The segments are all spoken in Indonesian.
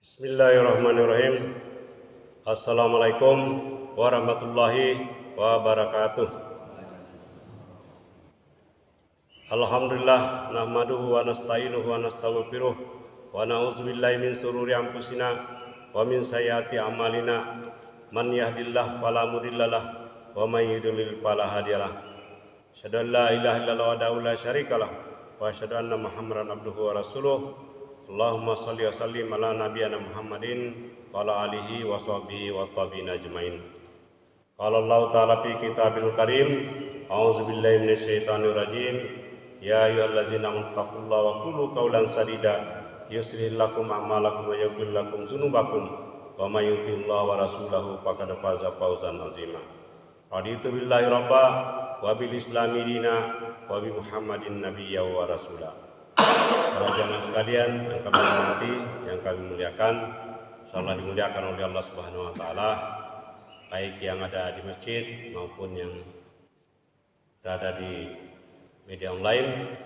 Bismillahirrahmanirrahim. Assalamualaikum warahmatullahi wabarakatuh. Alhamdulillah nahmaduhu wa nasta'inuhu wa nastaghfiruh wa na'udzubillahi min sururi anfusina wa min sayyiati a'malina. Man yahdihillahu fala mudhillalah wa man yudlil fala hadiyalah. Asyhadu an la ilaha illallah wahdahu la syarikalah wa asyhadu anna Muhammadan abduhu wa rasuluh. Allahumma salli wa sallim ala nabiyyina Muhammadin wa ala alihi wa sahbihi wa tabi'in ajmain. Qala Allah ta'ala fi kitabil karim, a'udzu billahi minasyaitonir rajim. Ya ayyuhallazina amanu taqullaha wa qulu qawlan sadida yuslih lakum a'malakum wa yaghfir lakum dzunubakum wa may yuti'illaha wa rasulahu faqad faza fawzan 'azima. Raditu billahi rabba wa bil islami dina wa bi Muhammadin nabiyya wa rasula. Para jamaah sekalian yang kami hormati, yang kami muliakan, insyaallah dimuliakan oleh Allah Subhanahu wa taala, baik yang ada di masjid maupun yang berada di media online.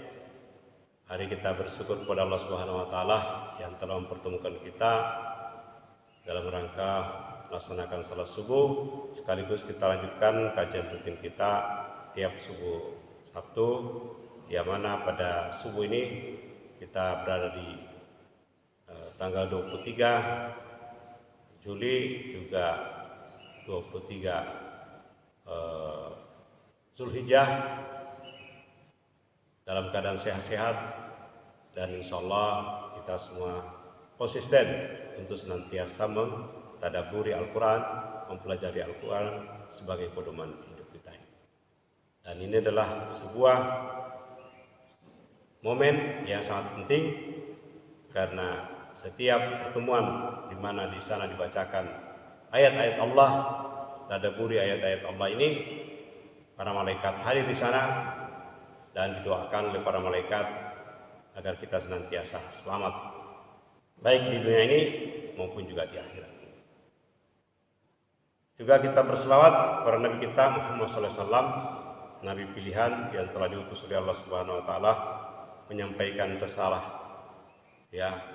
Hari kita bersyukur kepada Allah Subhanahu wa taala yang telah mempertemukan kita dalam rangka melaksanakan salat subuh, sekaligus kita lanjutkan kajian rutin kita tiap subuh Sabtu, yang mana pada subuh ini kita berada di tanggal 23 Juli juga 23 Zulhijjah dalam keadaan sehat-sehat, dan insya Allah kita semua konsisten untuk senantiasa mentadabburi Al-Quran, mempelajari Al-Quran sebagai pedoman hidup kita. Dan ini adalah sebuah momen yang sangat penting, karena setiap pertemuan di mana di sana dibacakan ayat-ayat Allah, tadabburi ayat-ayat Allah ini, para malaikat hadir di sana dan didoakan oleh para malaikat agar kita senantiasa selamat baik di dunia ini maupun juga di akhirat. Juga kita berselawat kepada Nabi kita Muhammad SAW, Nabi pilihan yang telah diutus oleh Allah Subhanahu wa taala menyampaikan risalah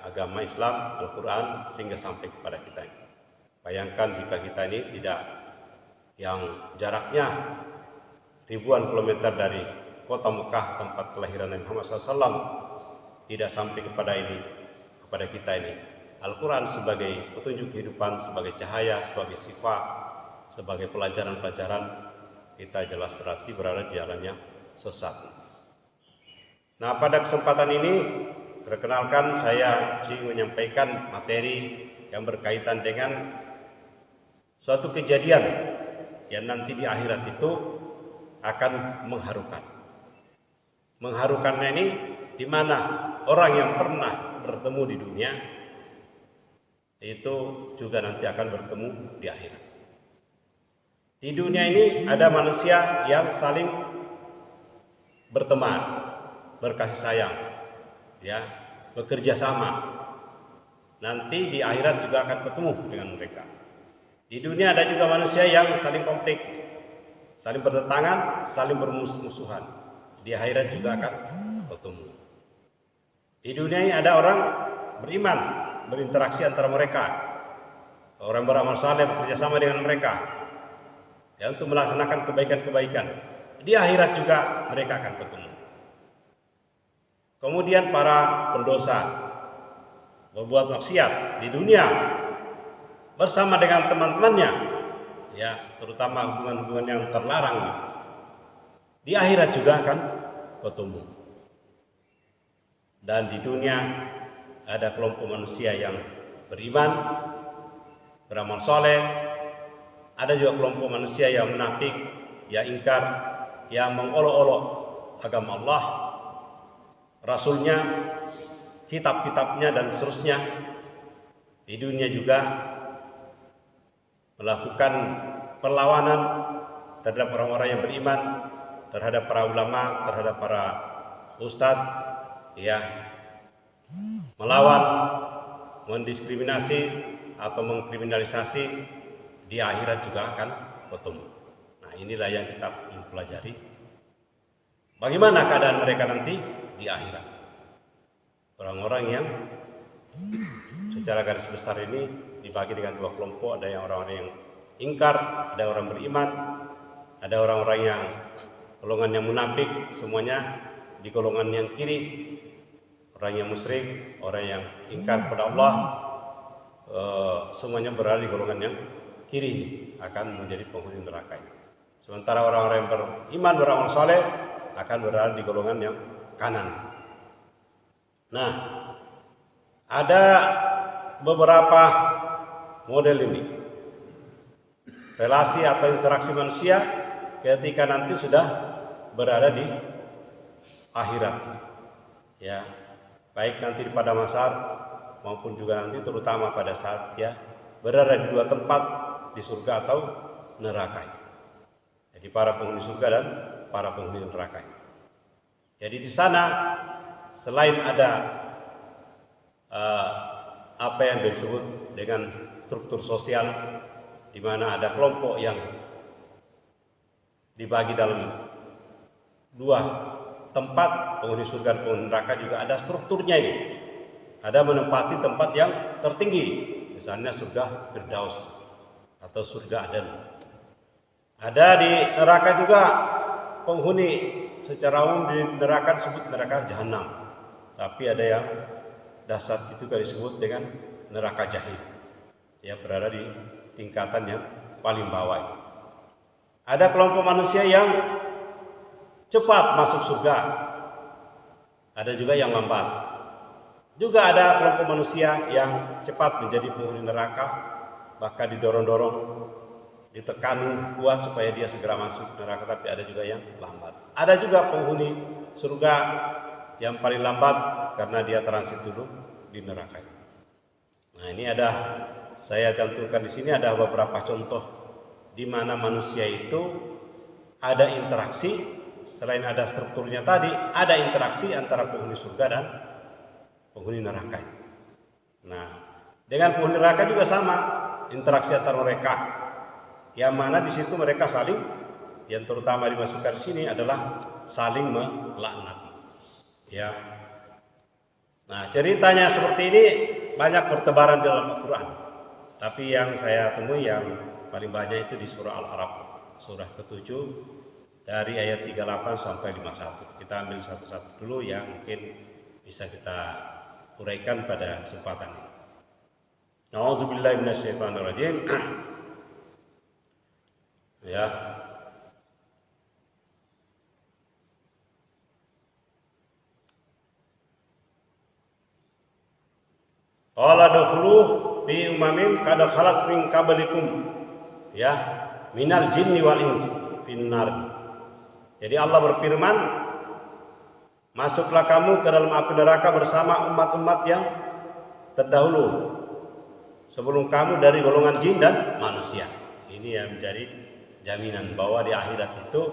agama Islam, Al-Quran, sehingga sampai kepada kita ini. Bayangkan jika kita ini tidak, yang jaraknya ribuan kilometer dari kota Mekah tempat kelahiran Nabi Muhammad SAW, tidak sampai kepada kita ini Al-Quran sebagai petunjuk kehidupan, sebagai cahaya, sebagai sifat, sebagai pelajaran-pelajaran, kita jelas berarti berada di jalannya sesat. Nah, pada kesempatan ini perkenalkan saya ingin menyampaikan materi yang berkaitan dengan suatu kejadian yang nanti di akhirat itu akan mengharukan. Mengharukannya ini di mana orang yang pernah bertemu di dunia itu juga nanti akan bertemu di akhirat. Di dunia ini ada manusia yang saling berteman, berkasih sayang, bekerja sama. Nanti di akhirat juga akan ketemu dengan mereka. Di dunia ada juga manusia yang saling konflik, saling bertentangan, saling bermusuhan. Di akhirat juga akan ketemu. Di dunia ini ada orang beriman, berinteraksi antara mereka, orang beramal saleh bekerja sama dengan mereka untuk melaksanakan kebaikan-kebaikan. Di akhirat juga mereka akan ketemu. Kemudian para pendosa berbuat maksiat di dunia bersama dengan teman-temannya, terutama hubungan-hubungan yang terlarang, di akhirat juga akan ketemu. Dan di dunia ada kelompok manusia yang beriman, beramal soleh, ada juga kelompok manusia yang munafik, yang ingkar, yang mengolok-olok agama Allah, Rasulnya, kitab-kitabnya, dan seterusnya. Di dunia juga melakukan perlawanan terhadap orang-orang yang beriman, terhadap para ulama, terhadap para ustadz, melawan, mendiskriminasi atau mengkriminalisasi. Di akhirat juga akan ketemu. Nah, inilah yang kita pelajari. Bagaimana keadaan mereka nanti di akhirat? Orang-orang yang secara garis besar ini dibagi dengan dua kelompok. Ada yang orang-orang yang ingkar, ada orang beriman, ada orang-orang yang golongan yang munafik, semuanya di golongan yang kiri. Orang yang musyrik, orang yang ingkar kepada Allah, semuanya berada di golongan yang kiri, akan menjadi penghuni neraka. Sementara orang-orang yang beriman, beramal saleh akan berada di golongan yang kanan. Nah, ada beberapa model ini, relasi atau interaksi manusia ketika nanti sudah berada di akhirat, ya, baik nanti pada mahsyar maupun juga nanti terutama pada saat ya berada di dua tempat, di surga atau neraka. Jadi para penghuni surga dan para penghuni neraka. Jadi di sana selain ada apa yang disebut dengan struktur sosial, di mana ada kelompok yang dibagi dalam dua tempat, penghuni surga dan penghuni neraka, juga ada strukturnya ini. Ada menempati tempat yang tertinggi, misalnya surga Firdaus atau surga Aden. Ada di neraka juga penghuni, secara umum di neraka disebut neraka Jahanam, tapi ada yang dasar itu disebut dengan neraka Jahim, ya, berada di tingkatan yang paling bawah. Ada kelompok manusia yang cepat masuk surga, ada juga yang lambat. Juga ada kelompok manusia yang cepat menjadi penghuni neraka, bahkan didorong-dorong, ditekan kuat supaya dia segera masuk neraka, tapi ada juga yang lambat. Ada juga penghuni surga yang paling lambat karena dia transit dulu di neraka. Nah, ini ada saya cantumkan di sini ada beberapa contoh di mana manusia itu ada interaksi, selain ada strukturnya tadi, ada interaksi antara penghuni surga dan penghuni neraka. Nah, dengan penghuni neraka juga sama, interaksi antara mereka, yang mana di situ mereka saling, yang terutama dimasukkan di sini adalah saling melaknat. Ya. Nah, ceritanya seperti ini banyak bertebaran dalam Al-Quran. Tapi yang saya temui yang paling banyak itu di surah Al-Araf, surah ke-7 dari ayat 38 sampai 51. Kita ambil satu-satu dulu yang mungkin bisa kita uraikan pada kesempatan ini. Nauzubillahi minasyaitonirrajim. Ya. Qala dukhulu fi umamin qad khalat min qablikum, ya, minal jinni wal ins finnar. Jadi Allah berfirman, masuklah kamu ke dalam api neraka bersama umat-umat yang terdahulu sebelum kamu dari golongan jin dan manusia. Ini yang menjadi jaminan bahwa di akhirat itu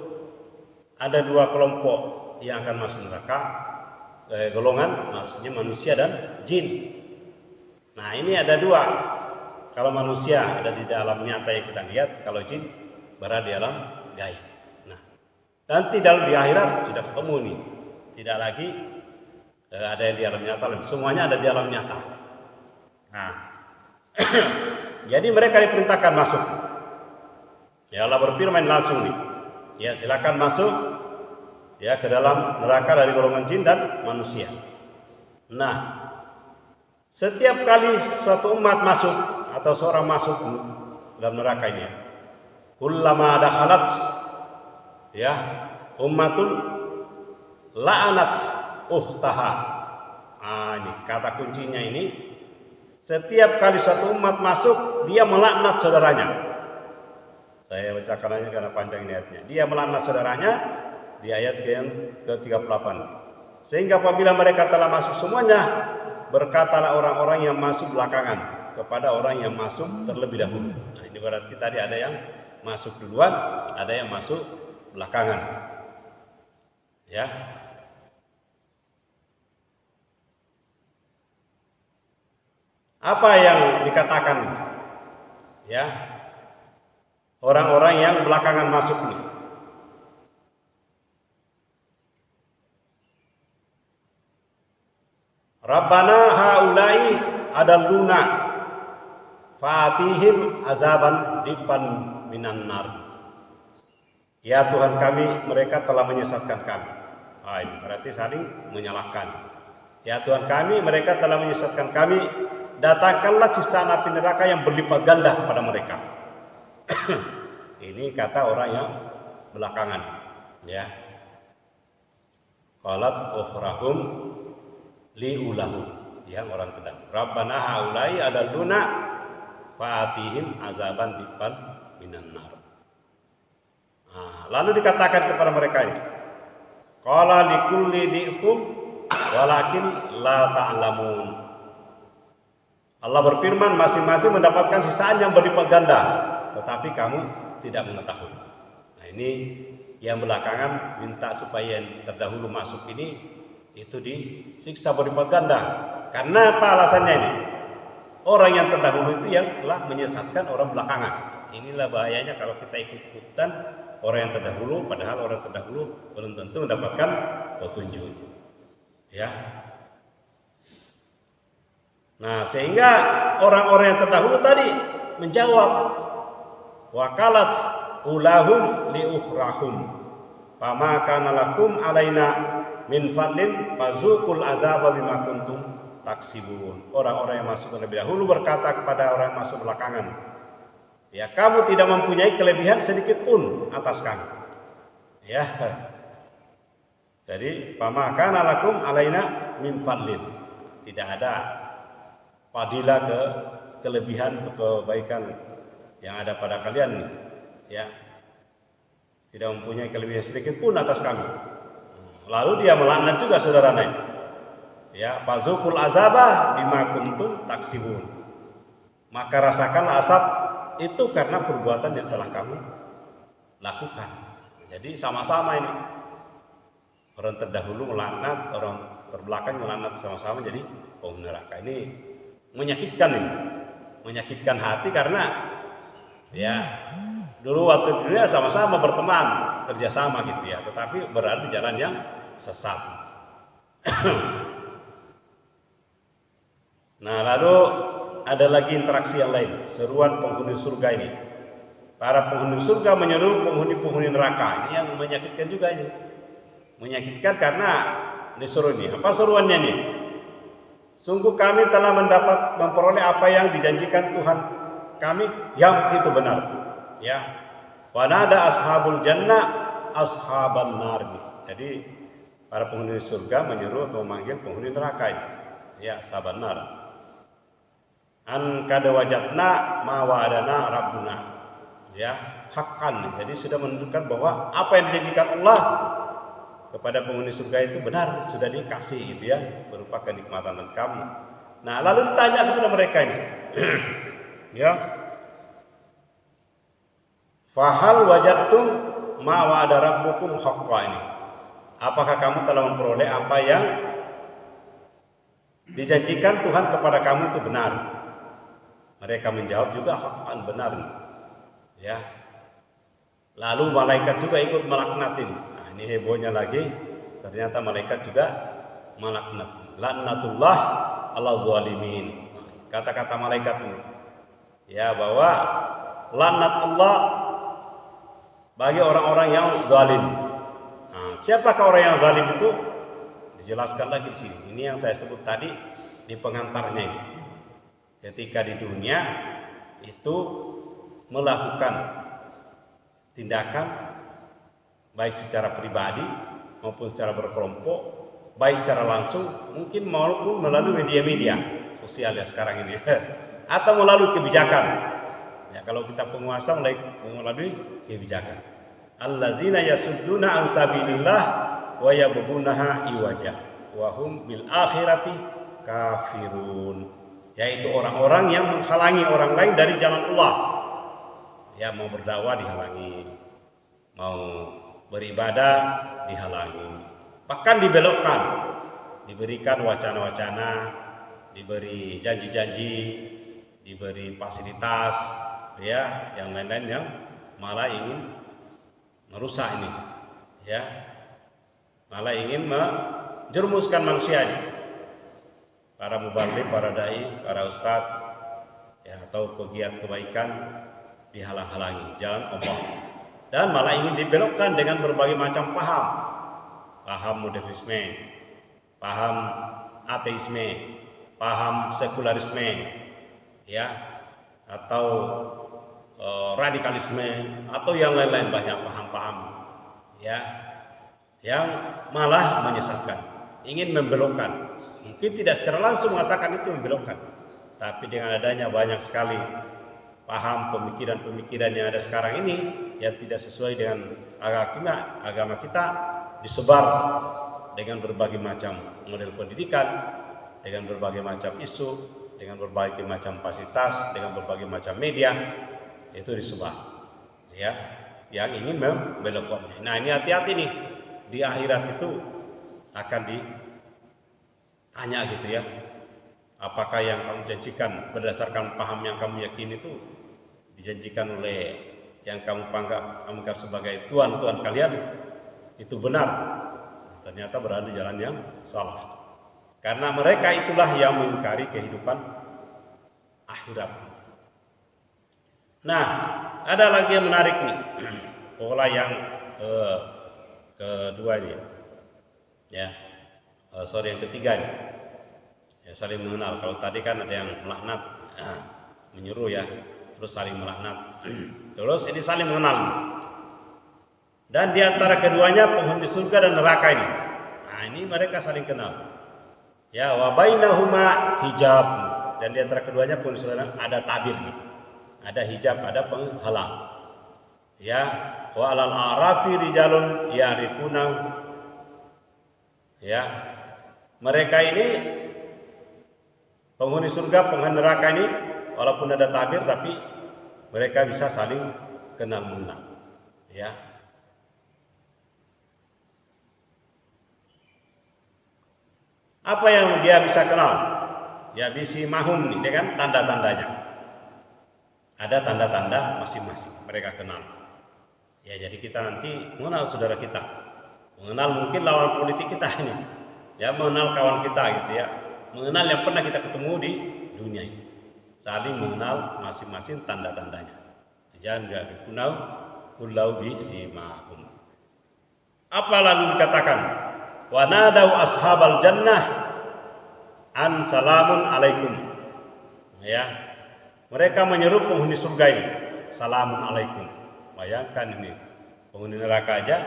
ada dua kelompok yang akan masuk neraka, golongan maksudnya manusia dan jin. Nah, ini ada dua. Kalau manusia ada di dalam nyata yang kita lihat, kalau jin berada di alam gaib. Nah, nanti dalam di akhirat sudah ketemu nih. Tidak lagi ada yang di alam nyata, semuanya ada di alam nyata. Nah, jadi mereka diperintahkan masuk. Ya, Allah berfirman langsung nih, ya, silakan masuk ya ke dalam neraka dari golongan jin dan manusia. Nah, setiap kali suatu umat masuk atau seorang masuk dalam neraka ini, kullama dakhalat, ya, ummatun la'anat ukhtaha. Ini kata kuncinya ini. Setiap kali suatu umat masuk, dia melaknat saudaranya. Saya bacakan aja karena panjang ini ayatnya. Dia melaknat saudaranya di ayat yang ke-38. Sehingga apabila mereka telah masuk semuanya, berkatalah orang-orang yang masuk belakangan kepada orang yang masuk terlebih dahulu. Nah, ini berarti tadi ada yang masuk duluan, ada yang masuk belakangan. Ya. Apa yang dikatakan? Ya. Orang-orang yang belakangan masuk ini. Rabbana haulai adalluna fa'atihim azaban dipan minan nar. Ya Tuhan kami, mereka telah menyesatkan kami. Ini berarti saling menyalahkan. Ya Tuhan kami, mereka telah menyesatkan kami. Datangkanlah siksaan api neraka yang berlipat ganda kepada mereka. Ini kata orang yang belakangan. Ya. Qalat ukhrahum liulahum. Yang orang terdahulu. Rabbana haulai adalluna fa'atihim azaban dipan minan nar. Lalu dikatakan kepada mereka ini, qala likulli di'fum walakin la ta'lamun. Allah berfirman, masing-masing mendapatkan sisaan yang berlipat ganda, tetapi kamu tidak mengetahui. Nah, ini yang belakangan minta supaya yang terdahulu masuk ini itu disiksa berlipat ganda. Karena apa alasannya ini? Orang yang terdahulu itu yang telah menyesatkan orang belakangan. Inilah bahayanya kalau kita ikut-ikutan orang yang terdahulu, padahal orang terdahulu belum tentu mendapatkan petunjuk. Ya. Nah, sehingga orang-orang yang terdahulu tadi menjawab, wakalat ulahum liukhrahum fama kana lakum alaina min fadlin fazuqul azaba bima kuntum taksibun. Orang-orang yang masuk terlebih dahulu berkata kepada orang yang masuk belakangan, ya, kamu tidak mempunyai kelebihan sedikit pun atas kami. Ya. Jadi, fama kana lakum alaina min fadlin. Tidak ada fadilah kelebihan kebaikan yang ada pada kalian. Ya. Tidak mempunyai kelebihan sedikit pun atas kami. Lalu dia melaknat juga saudaranya. Ya, fazukul azaba bima kuntum taksibun. Maka rasakanlah azab itu karena perbuatan yang telah kamu lakukan. Jadi sama-sama ini. Orang terdahulu melaknat, orang terbelakang melaknat sama-sama jadi penghuni neraka. Ini menyakitkan ini. Menyakitkan hati karena ya dulu waktu dunia sama-sama berteman, kerjasama gitu ya, tetapi berada di jalan yang sesat. Nah, lalu ada lagi interaksi yang lain, seruan penghuni surga ini. Para penghuni surga menyeru penghuni-penghuni neraka. Ini yang menyakitkan juga ini. Menyakitkan karena disuruh ini. Apa seruannya nih? Sungguh kami telah memperoleh apa yang dijanjikan Tuhan kami yang itu benar. Ya. Wa nada ashabul jannah ashaban nar. Jadi para penghuni surga menyeru atau memanggil penghuni neraka ini. Ya, ashaban nar. An kada wajatna ma wa'adana rabbuna. Ya, hakkan. Jadi sudah menunjukkan bahwa apa yang dijanjikan Allah kepada penghuni surga itu benar, sudah dikasih gitu ya, berupa kenikmatan dan kamu. Nah, lalu ditanya kepada mereka ini. Ya. Fahal wajadtum ma wa'ada rabbukum haqqan ini. Apakah kamu telah memperoleh apa yang dijanjikan Tuhan kepada kamu itu benar? Mereka menjawab juga haqqan, benar. Ya. Lalu malaikat juga ikut melaknatin. Nah, ini hebohnya lagi, ternyata malaikat juga melaknat. Laknatullah ala zalimin. Kata-kata malaikat ini, ya, bahwa laknat Allah bagi orang-orang yang zalim. Nah, siapakah orang yang zalim itu? Dijelaskan lagi di sini. Ini yang saya sebut tadi di pengantarnya ini. Ketika di dunia itu melakukan tindakan baik secara pribadi maupun secara berkelompok, baik secara langsung mungkin maupun melalui media-media sosial ya sekarang ini, atau melalui kebijakan. Ya, kalau kita penguasa melalui kebijakan. Alladzina yasudduna an sabilillah wa yabghunaha iwaja wa hum bil akhirati kafirun. Yaitu orang-orang yang menghalangi orang lain dari jalan Allah. Ya, mau berdakwah dihalangi, mau beribadah dihalangi, bahkan dibelokkan, diberikan wacana-wacana, diberi janji-janji, diberi fasilitas, ya, yang lain-lain yang malah ingin merusak ini, ya, malah ingin menjerumuskan manusia ini. para mubaligh, para dai, para ustadz, ya, atau pegiat kebaikan dihalang-halangi jalan Allah, dan malah ingin dibelokkan dengan berbagai macam paham modernisme, paham ateisme, paham sekularisme, ya, atau radikalisme, atau yang lain-lain, banyak paham-paham, ya, yang malah menyesatkan, ingin membelokkan. Mungkin tidak secara langsung mengatakan itu membelokkan, tapi dengan adanya banyak sekali paham pemikiran-pemikiran yang ada sekarang ini yang tidak sesuai dengan agama kita, disebar dengan berbagai macam model pendidikan, dengan berbagai macam isu, dengan berbagai macam fasilitas, dengan berbagai macam media, itu disebar, ya, yang ingin membelokkannya. Nah, ini hati-hati nih, di akhirat itu akan ditanya gitu ya, apakah yang kamu janjikan berdasarkan paham yang kamu yakini itu dijanjikan oleh yang kamu anggap sebagai Tuhan kalian itu benar? Ternyata berada di jalan yang salah, karena mereka itulah yang mengingkari kehidupan akhirat. Nah, ada lagi yang menarik nih, pola yang kedua ini, ya, yang ketiga ini, ya, saling mengenal. Kalau tadi kan ada yang melaknat, menyuruh ya, terus saling melaknat, terus ini saling mengenal. Dan di antara keduanya penghuni surga dan neraka ini, nah ini mereka saling kenal, ya, wa bainahuma hijab, dan di antara keduanya penghuni surga ada tabir nih, ada hijab, ada penghalang, ya, wa alal a'rafi rijalun ya'rifuna, ya, mereka ini penghuni surga, penghuni neraka ini, walaupun ada tabir tapi mereka bisa saling kenal mengenal, ya. Apa yang dia bisa kenal? Ya, bisi mahum nih, dengan tanda-tandanya. Ada tanda-tanda masing-masing mereka kenal. Ya, jadi kita nanti mengenal saudara kita, mengenal mungkin lawan politik kita ini, ya, mengenal kawan kita gitu ya, mengenal yang pernah kita ketemu di dunia ini, saling mengenal masing-masing tanda-tandanya. Jangan jadi kulau bisi mahum. Apa lalu dikatakan? Wa nadau ashabal jannah an salamun alaikum, ya, mereka menyeru penghuni surga ini, salamun alaikum. Bayangkan ini, penghuni neraka aja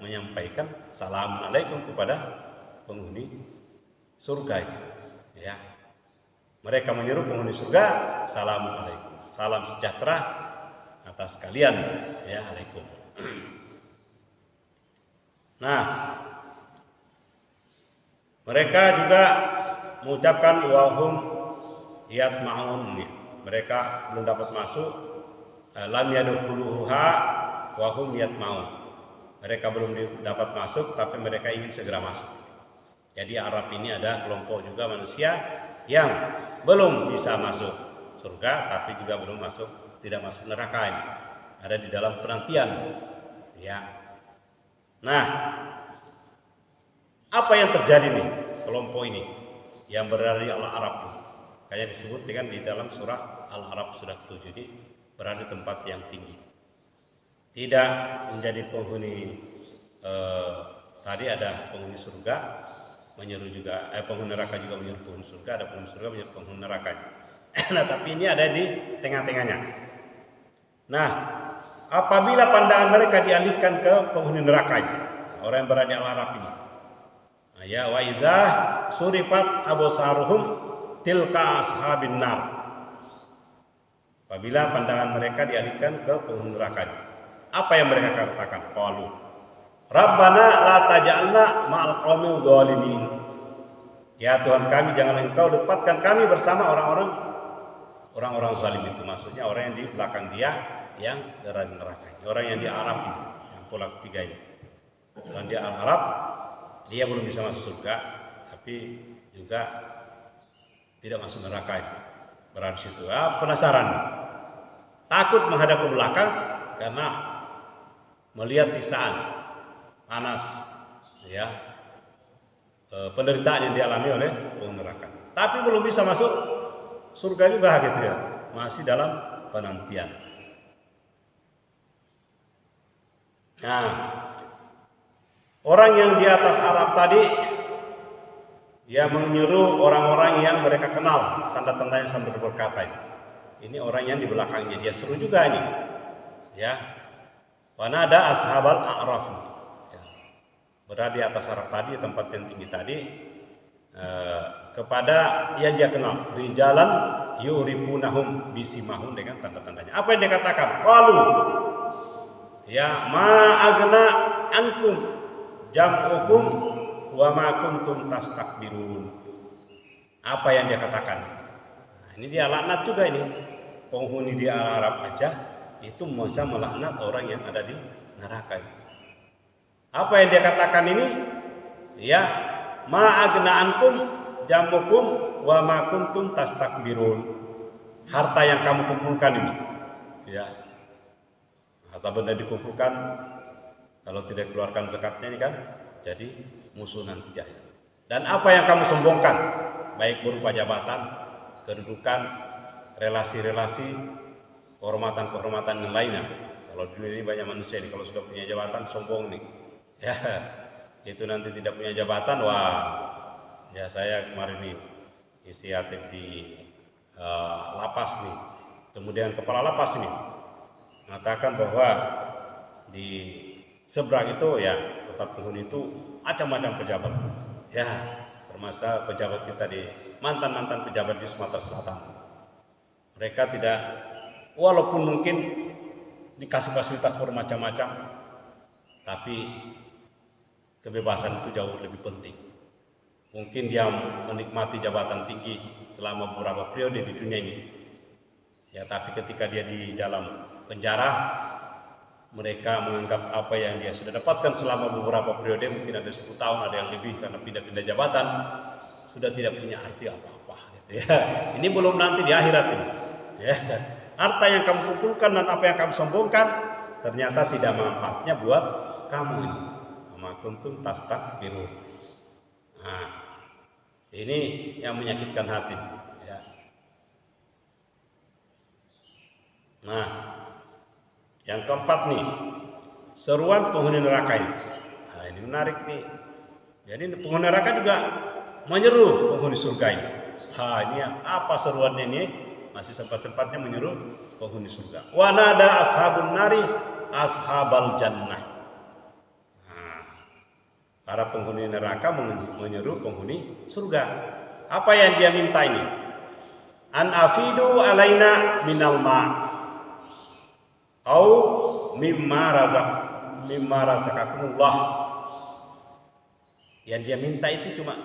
menyampaikan salamun alaikum kepada penghuni surga ini, ya. Mereka menyeru penghuni surga, salamun alaikum, salam sejahtera atas kalian, ya, alaikum. Nah, mereka juga mengucapkan wahum yatma'un, mereka belum dapat masuk, lam yadkhuluha wahum yatma'un, mereka belum dapat masuk tapi mereka ingin segera masuk. Jadi Arab ini ada kelompok juga manusia yang belum bisa masuk surga tapi juga belum tidak masuk neraka, ini ada di dalam penantian, ya. Nah, apa yang terjadi nih kelompok ini yang berada di Al-Arab ini? Kayak disebut dengan di dalam surah Al-Arab surah 7 ini, berada di tempat yang tinggi. Tidak menjadi penghuni, tadi ada penghuni surga menyeru juga, penghuni neraka juga menyeru penghuni surga, ada penghuni surga menyeru penghuni neraka. Nah, tapi ini ada di tengah-tengahnya. Nah, apabila pandangan mereka dialihkan ke penghuni neraka ini, orang yang berada di Al-Arab ini, ya, wa idza surifat absaruhum tilka ashabin nar, apabila pandangan mereka dialihkan ke penghuni neraka, apa yang mereka katakan? Qalu Rabbana la taj'alna ma'al qaumil zalimin, ya Tuhan kami, jangan Engkau dapatkan kami bersama orang-orang zalim. Itu maksudnya orang yang di belakang dia yang berada di neraka, orang yang di Arab ini, yang pola ketiga ini. Orang di Arab, dia belum bisa masuk surga, tapi juga tidak masuk neraka, berada di situ. Penasaran, takut menghadap ke belakang karena melihat siksaan panas, ya, penderitaan yang dialami oleh penghuni neraka. tapi belum bisa masuk surga juga gitu ya, masih dalam penantian. Nah, orang yang di atas Arab tadi, dia menyuruh orang-orang yang mereka kenal tanda-tandanya sambil berkata, ini orang yang di belakangnya dia seru juga ini, ya. Mana ada ashabal a'raf, ya. Berada di atas Arab tadi, tempat yang tinggi tadi, kepada yang dia kenal, rijalan yuripunahum bisimahum, dengan tanda-tandanya. Apa yang dia katakan? Qalu ya ma agna ankum jam'ukum wa ma kuntum tastakbirun. Apa yang dia katakan? Nah, ini dia laknat juga ini. Penghuni di Arab aja itu bisa melaknat orang yang ada di neraka. Apa yang dia katakan ini? Ya, ma agna ankum jam'ukum wa ma kuntum tastakbirun. Harta yang kamu kumpulkan ini, ya. Harta benda dikumpulkan, kalau tidak keluarkan zakatnya ini kan jadi musuh nanti jahil. Dan apa yang kamu sombongkan, baik berupa jabatan, kedudukan, relasi-relasi, kehormatan-kehormatan yang lainnya. Kalau di dunia ini banyak manusia ini, kalau sudah punya jabatan sombong nih, ya itu nanti tidak punya jabatan, wah, ya saya kemarin nih inisiatif di lapas nih, kemudian kepala lapas ini mengatakan bahwa di seberang itu ya tempat penghuni itu macam-macam pejabat, ya termasuk pejabat kita di mantan-mantan pejabat di Sumatera Selatan. Mereka tidak, walaupun mungkin dikasih fasilitas bermacam-macam, tapi kebebasan itu jauh lebih penting. Mungkin dia menikmati jabatan tinggi selama beberapa periode di dunia ini, ya, tapi ketika dia di dalam penjara, mereka menganggap apa yang dia sudah dapatkan selama beberapa periode, mungkin ada 10 tahun, ada yang lebih karena pindah-pindah jabatan, sudah tidak punya arti apa-apa gitu ya. Ini belum nanti di akhirat ini, ya. Harta yang kamu kumpulkan dan apa yang kamu sombongkan ternyata tidak manfaatnya buat kamu ini. Kama kuntum tastakbirun. Nah, ini yang menyakitkan hati, ya. Nah, yang keempat nih, seruan penghuni neraka ini. Nah, ini menarik nih. Jadi penghuni neraka juga menyeru penghuni surga ini. Ini apa seruannya ini? Masih sempat-sempatnya menyeru penghuni surga. Wa nada ashabun nari ashabal jannah. Nah, para penghuni neraka menyeru penghuni surga. Apa yang dia minta ini? An afidu alaina minal ma' au mimma razaqakumullah. Yang dia minta itu cuma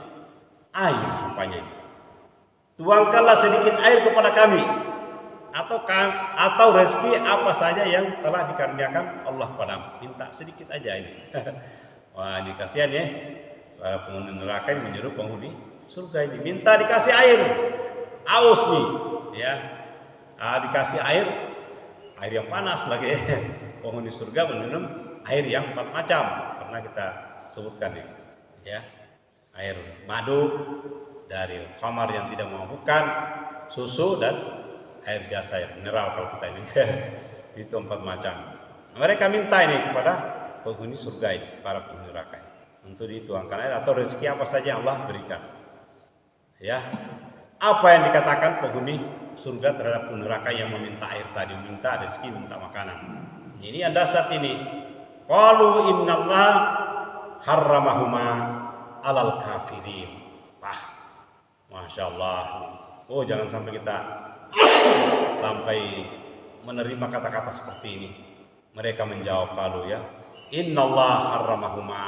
air rupanya. Tuangkanlah sedikit air kepada kami, atau rezeki apa saja yang telah dikaruniakan Allah padamu. Minta sedikit aja ini. Wah, ini kasihan ya. Para penghuni neraka ini menyuruh penghuni surga ini minta dikasih air. Aus nih, ya. Dikasih air yang panas lagi. Penghuni surga meminum air yang 4 macam, pernah kita sebutkan ya. Air madu dari khamar yang tidak memabukkan, susu, dan air biasa, air mineral kalau kita ini. Itu 4 macam. Mereka minta ini kepada penghuni surga ini, para penghuni neraka ini, untuk dituangkan air atau rezeki apa saja yang Allah berikan. Ya. Apa yang dikatakan penghuni surga terhadap penghuni neraka yang meminta air tadi, minta rezeki, minta makanan. Ini ada saat ini. Qalu innallaha harramahuma alal kafirin. Masya Allah. Oh, jangan sampai kita menerima kata-kata seperti ini. Mereka menjawab kalau ya, innallaha harramahuma.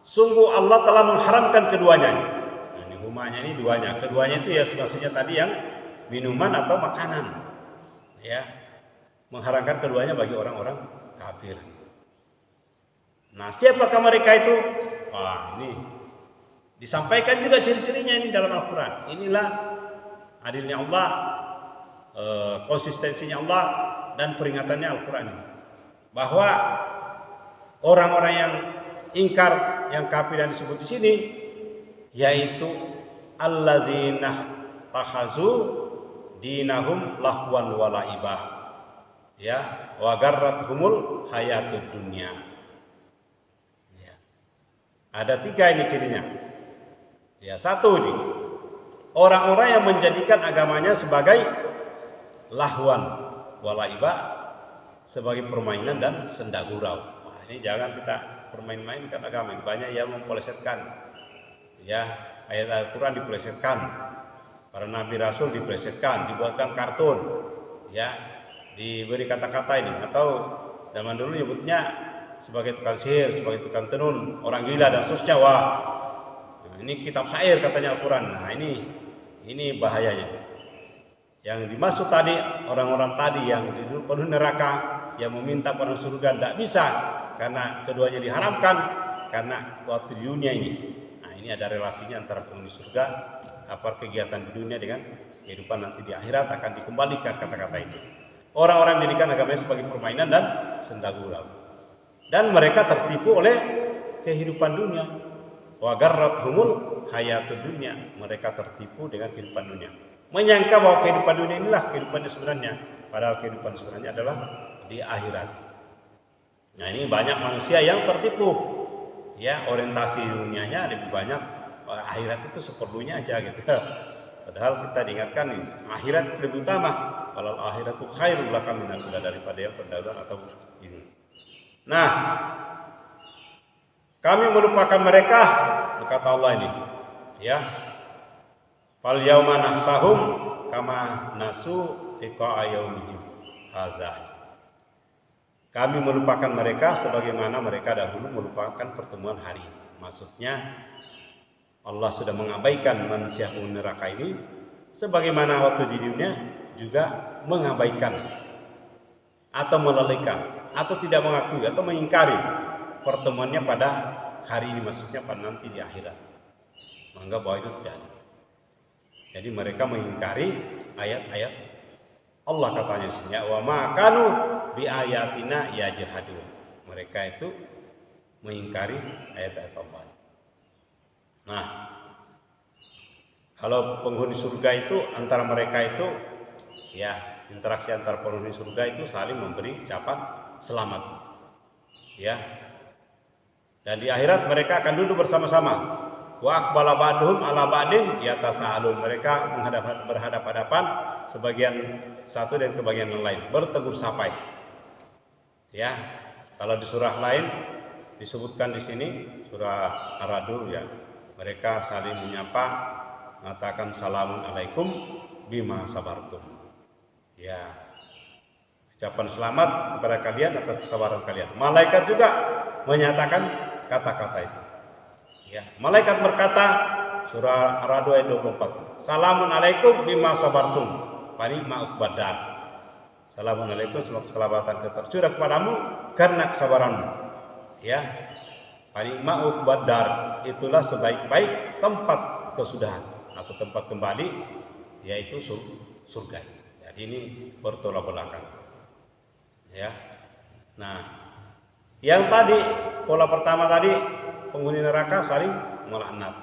Sungguh Allah telah mengharamkan keduanya. Nah, ini humanya ini duanya. Keduanya itu ya maksudnya tadi yang minuman atau makanan. Ya. Mengharamkan keduanya bagi orang-orang kafir. Nah, siapakah mereka itu? Wah, ini disampaikan juga ciri-cirinya ini dalam Al-Quran. Inilah adilnya Allah, konsistensinya Allah, dan peringatannya Al-Quran ini. Bahwa orang-orang yang ingkar, yang kafir yang disebut di sini, yaitu allazina takhazu dinahum lahwan wa la'iba. Ya, wa garrathumul hayatud dunya. Ya. Ada 3 ini cirinya. Ya, 1 ini. Orang-orang yang menjadikan agamanya sebagai lahwan wa la'iba, sebagai permainan dan senda gurau. Wah, ini jangan kita bermain-mainkan agama. Banyak yang mempelesetkan. Ya, ayat Al-Quran dipelesetkan, para nabi rasul dipelesetkan, dibuatkan kartun, ya, diberi kata-kata ini, atau zaman dulu nyebutnya sebagai tukang sihir, sebagai tukang tenun, orang gila dan seterusnya. Wah, ini kitab syair katanya Al-Quran. Nah, ini bahayanya. Yang dimaksud tadi orang-orang tadi yang penuh neraka, yang meminta pada surga, tidak bisa karena keduanya diharamkan karena waktu di dunia ini. Nah, ini ada relasinya antara penghuni surga, apa kegiatan di dunia dengan kehidupan nanti di akhirat akan dikembalikan kata-kata itu. Orang-orang menjadikan agamanya sebagai permainan dan senda gurau, dan mereka tertipu oleh kehidupan dunia. Wa garrathumul hayatud dunya, mereka tertipu dengan kehidupan dunia, menyangka bahwa kehidupan dunia inilah kehidupannya sebenarnya, padahal kehidupan sebenarnya adalah di akhirat. Nah, ini banyak manusia yang tertipu, ya, orientasi dunianya lebih banyak, akhirat itu seperlunya aja gitu. Padahal kita diingatkan nih, akhirat lebih utama. Kalau akhirat itu khairul laka minal ula, daripada yang pendahuluan atau ini. Nah, kami melupakan mereka, berkata Allah ini, ya. Fal yauma nahsahum kama nasu liqa'a yaumihim hadza. Kami melupakan mereka sebagaimana mereka dahulu melupakan pertemuan hari ini. Maksudnya Allah sudah mengabaikan manusia penghuni neraka ini sebagaimana waktu di dunia juga mengabaikan atau melalaikan atau tidak mengakui atau mengingkari pertemuannya pada hari ini, maksudnya pada nanti di akhirat. Menganggap bahwa itu tidak ada. Jadi mereka mengingkari ayat-ayat Allah, katanya di sini, wa ma kanu bi ayatina yajhadun. Mereka itu mengingkari ayat-ayat Allah. Nah, kalau penghuni surga itu antara mereka itu, ya, interaksi antara penghuni surga itu saling memberi ucapan selamat, ya. Dan di akhirat mereka akan duduk bersama-sama. Wa aqbala ba'duhum ala ba'din yatasaalun. Mereka berhadap-hadapan, sebagian satu dan kebagian yang lain, bertegur sapa. Ya, kalau di surah lain disebutkan di sini, surah Ar-Ra'd, ya, mereka saling menyapa, mengatakan salamun alaikum bima sabartum. Ya, ucapan selamat kepada kalian atas kesabaran kalian. Malaikat juga menyatakan kata-kata itu. Ya, malaikat berkata, surah Ar-Ra'd ayat 24, salamun alaikum bima sabartum fani ma'uqbadar. Salamun alaikum, semoga keselamatan tercurah kepadamu karena kesabaranmu. Ya, fani ma'uqbadar, itulah sebaik-baik tempat kesudahan atau tempat kembali, yaitu surga. Jadi ini bertolak belakang. Ya. Nah, yang tadi pola pertama tadi, penghuni neraka saling melaknat.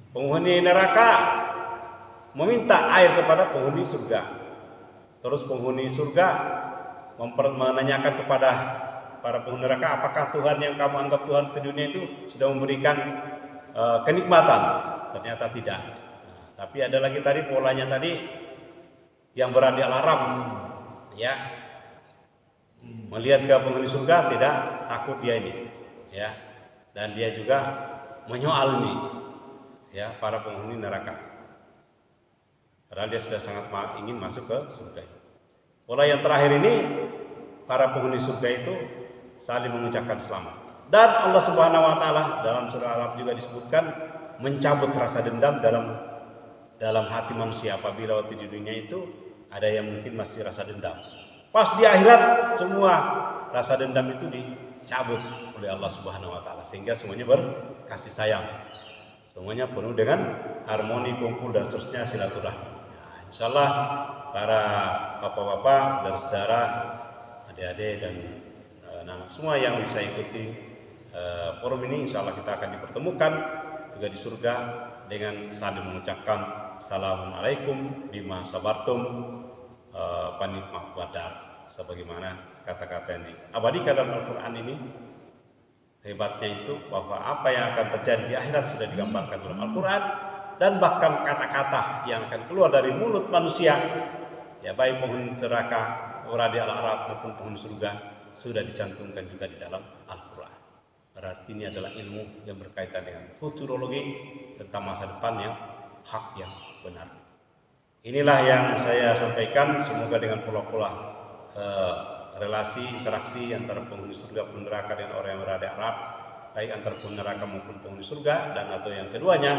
Penghuni neraka meminta air kepada penghuni surga. Terus penghuni surga menanyakan kepada para penghuni neraka, apakah Tuhan yang kamu anggap Tuhan di dunia itu sudah memberikan kenikmatan? Ternyata tidak. Nah, tapi ada lagi tadi polanya tadi yang berada di al-Arab, ya, melihat ke penghuni surga tidak takut dia ini, ya, dan dia juga menyoal nih, ya, para penghuni neraka, padahal dia sudah sangat ingin masuk ke surga. Pola yang terakhir ini, para penghuni surga itu saling mengucapkan selamat, dan Allah Subhanahu Wa Taala dalam surah Al-Arab juga disebutkan mencabut rasa dendam dalam hati manusia. Apabila waktu di dunia itu ada yang mungkin masih rasa dendam, pas di akhirat semua rasa dendam itu dicabut oleh Allah Subhanahu Wa Taala, sehingga semuanya berkasih sayang, semuanya penuh dengan harmoni, kumpul dan seterusnya, silaturahmi. Nah, insyaallah para bapak-bapak, saudara-saudara, adik-adik dan anak semua yang bisa ikuti forum ini, insyaallah kita akan dipertemukan juga di surga dengan saling mengucapkan Assalamualaikum bima sabartum panikmah badar, sebagaimana kata-kata yang diabadikan dalam Al-Quran ini. Hebatnya itu bahwa apa yang akan terjadi di akhirat sudah digambarkan dalam Al-Quran, dan bahkan kata-kata yang akan keluar dari mulut manusia, ya baik penghuni neraka, orang di Al-Araf maupun penghuni surga, sudah dicantumkan juga di dalam Al-Quran. Berarti ini adalah ilmu yang berkaitan dengan futurologi tentang masa depan yang hak, yang benar. Inilah yang saya sampaikan. Semoga dengan pola-pola relasi, interaksi antara penghuni surga, penghuni neraka dengan orang yang berada di Arab, baik antara penghuni neraka maupun penghuni surga, dan atau yang keduanya,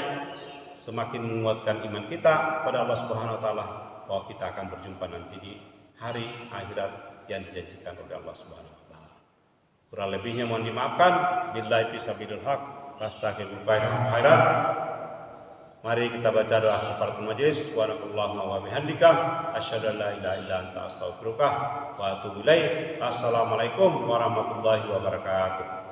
semakin menguatkan iman kita pada Allah Subhanahu wa taala bahwa kita akan berjumpa nanti di hari akhirat yang dijanjikan oleh Allah Subhanahu wa taala. Kurang lebihnya mohon dimaafkan. Billahi fisabilil haq, astagfirullah khairan. Mari kita baca doa kafaratul majelis. Subhanakallahumma wa bihamdika asyhadu an la ilaha illa anta astaghfiruka wa atubu ilaik. Assalamualaikum warahmatullahi wabarakatuh.